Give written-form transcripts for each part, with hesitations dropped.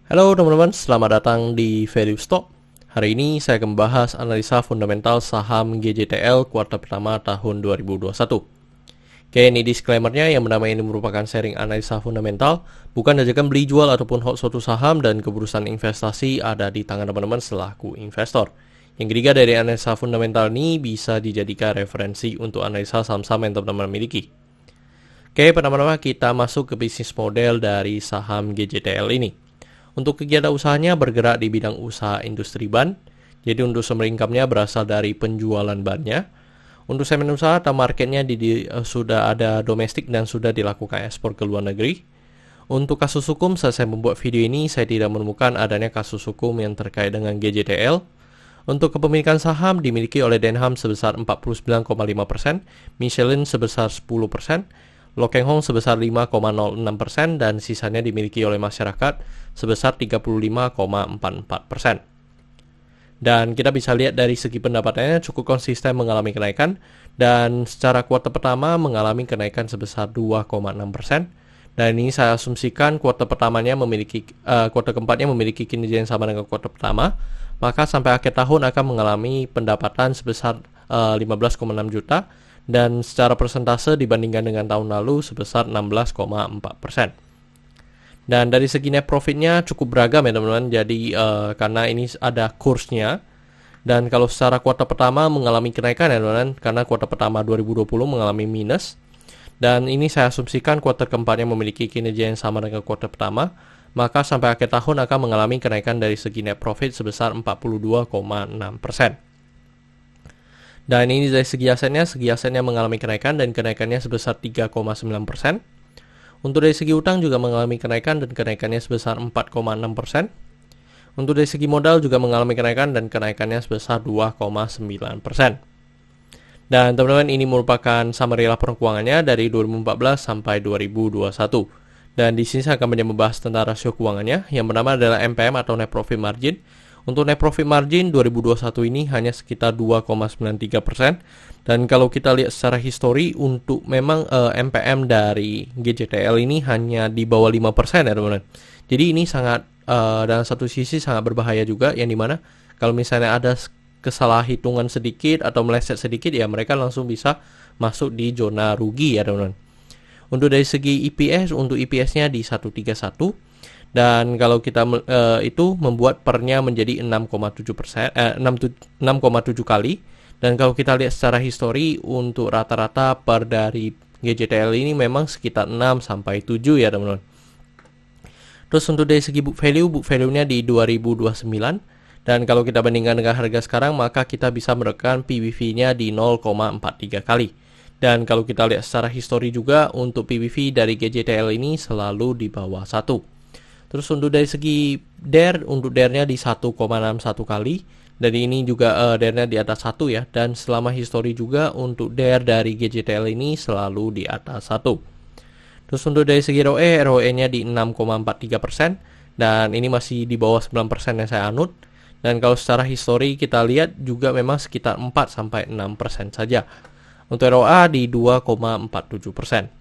Halo teman-teman, selamat datang di Value Stock. Hari ini saya akan membahas analisa fundamental saham GJTL kuartal pertama tahun 2021. Oke, ini disclaimer-nya yang pertama ini merupakan sharing analisa fundamental, bukan ajakan beli jual ataupun hold suatu saham dan keputusan investasi ada di tangan teman-teman selaku investor. Yang ketiga dari analisa fundamental ini bisa dijadikan referensi untuk analisa saham-saham yang teman-teman miliki. Oke, pertama-tama kita masuk ke bisnis model dari saham GJTL ini. Untuk kegiatan usahanya bergerak di bidang usaha industri ban. Jadi untuk sumber income-nya berasal dari penjualan bannya. Untuk segmen usaha atau marketnya sudah ada domestik dan sudah dilakukan ekspor ke luar negeri. Untuk kasus hukum, saat saya membuat video ini, saya tidak menemukan adanya kasus hukum yang terkait dengan GJTL. Untuk kepemilikan saham dimiliki oleh Denham sebesar 49,5%, Michelin sebesar 10%, Lokeng Hong sebesar 5,06% dan sisanya dimiliki oleh masyarakat sebesar 35,44%. Dan kita bisa lihat dari segi pendapatannya cukup konsisten mengalami kenaikan dan secara kuartal pertama mengalami kenaikan sebesar 2,6%. Dan ini saya asumsikan kuartal keempatnya memiliki kinerja yang sama dengan kuartal pertama, maka sampai akhir tahun akan mengalami pendapatan sebesar 15,6 juta dan secara persentase dibandingkan dengan tahun lalu sebesar 16,4%. Dan dari segi net profitnya cukup beragam ya teman-teman, jadi karena ini ada kursnya. Dan kalau secara kuartal pertama mengalami kenaikan ya teman-teman, karena kuartal pertama 2020 mengalami minus. Dan ini saya asumsikan kuartal keempatnya memiliki kinerja yang sama dengan kuartal pertama, maka sampai akhir tahun akan mengalami kenaikan dari segi net profit sebesar 42,6%. Dan ini dari segi asetnya mengalami kenaikan dan kenaikannya sebesar 3,9%. Untuk dari segi utang juga mengalami kenaikan dan kenaikannya sebesar 4,6%. Untuk dari segi modal juga mengalami kenaikan dan kenaikannya sebesar 2,9%. Dan teman-teman, ini merupakan summary laporan keuangannya dari 2014 sampai 2021. Dan di sini saya akan membahas tentang rasio keuangannya. Yang pertama adalah NPM atau net profit margin. Untuk net profit margin 2021 ini hanya sekitar 2,93%. Dan kalau kita lihat secara histori, untuk memang NPM dari GJTL ini hanya di bawah 5% ya teman-teman. Jadi ini sangat dalam satu sisi sangat berbahaya juga, yang dimana kalau misalnya ada kesalah hitungan sedikit atau meleset sedikit, ya mereka langsung bisa masuk di zona rugi ya teman-teman. Untuk dari segi EPS, untuk EPS-nya di 131. Dan kalau kita itu membuat pernya menjadi 6,7 kali. Dan kalau kita lihat secara histori, untuk rata-rata per dari GJTL ini memang sekitar 6 sampai 7 ya teman-teman. Terus untuk dari segi book value-nya di 2029. Dan kalau kita bandingkan dengan harga sekarang, maka kita bisa mendapatkan PBV-nya di 0,43 kali. Dan kalau kita lihat secara histori juga, untuk PBV dari GJTL ini selalu di bawah 1. Terus untuk dari segi DER, untuk DER-nya di 1,61 kali. Dan ini juga DER-nya di atas 1 ya. Dan selama histori juga untuk DER dari GJTL ini selalu di atas 1. Terus untuk dari segi ROE-nya di 6,43%. Dan ini masih di bawah 9% yang saya anut. Dan kalau secara histori kita lihat juga memang sekitar 4-6% saja. Untuk ROA di 2,47%.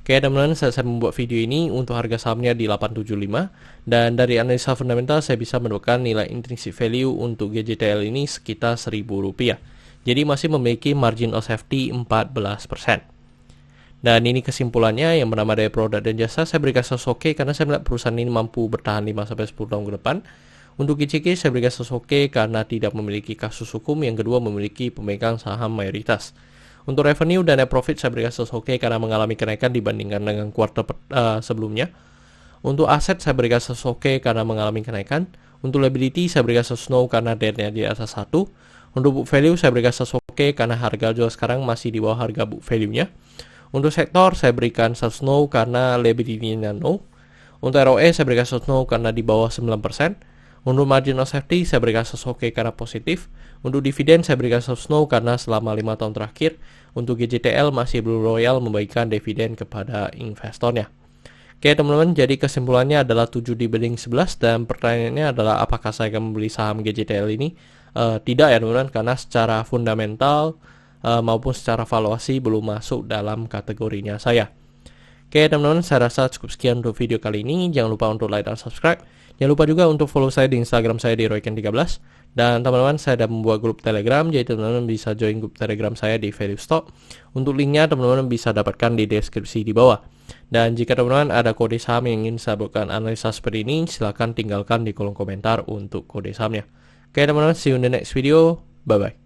Oke teman-teman, saya membuat video ini untuk harga sahamnya di 875. Dan dari analisa fundamental saya bisa menemukan nilai intrinsic value untuk GJTL ini sekitar Rp1.000. Jadi masih memiliki margin of safety 14%. Dan ini kesimpulannya, yang bernama dari produk dan jasa saya berikan oke karena saya melihat perusahaan ini mampu bertahan 5-10 tahun ke depan. Untuk GCK saya berikan oke karena tidak memiliki kasus hukum. Yang kedua, memiliki pemegang saham mayoritas. Untuk revenue dan net profit saya berikan oke karena mengalami kenaikan dibandingkan dengan kuartal sebelumnya. Untuk aset saya berikan oke karena mengalami kenaikan. Untuk liability saya berikan no karena debt-nya di atas 1. Untuk book value saya berikan oke karena harga jual sekarang masih di bawah harga book value-nya. Untuk sektor saya berikan no karena liability-nya no. Untuk ROE saya berikan no karena di bawah 9%. Untuk margin of safety saya berikan oke karena positif. Untuk dividen saya berikan no karena selama 5 tahun terakhir untuk GJTL masih belum loyal membagikan dividen kepada investornya. Oke teman-teman, jadi kesimpulannya adalah 7 dibanding 11. Dan pertanyaannya adalah apakah saya akan membeli saham GJTL ini? Tidak ya teman-teman, karena secara fundamental maupun secara valuasi belum masuk dalam kategorinya saya. Oke teman-teman, saya rasa cukup sekian untuk video kali ini. Jangan lupa untuk like dan subscribe. Jangan lupa juga untuk follow saya di Instagram saya di royken13. Dan teman-teman, saya ada membuat grup Telegram, jadi teman-teman bisa join grup Telegram saya di Value Stock. Untuk linknya teman-teman bisa dapatkan di deskripsi di bawah. Dan jika teman-teman ada kode saham yang ingin saya buatkan analisa seperti ini, silahkan tinggalkan di kolom komentar untuk kode sahamnya. Oke teman-teman, see you in the next video. Bye-bye.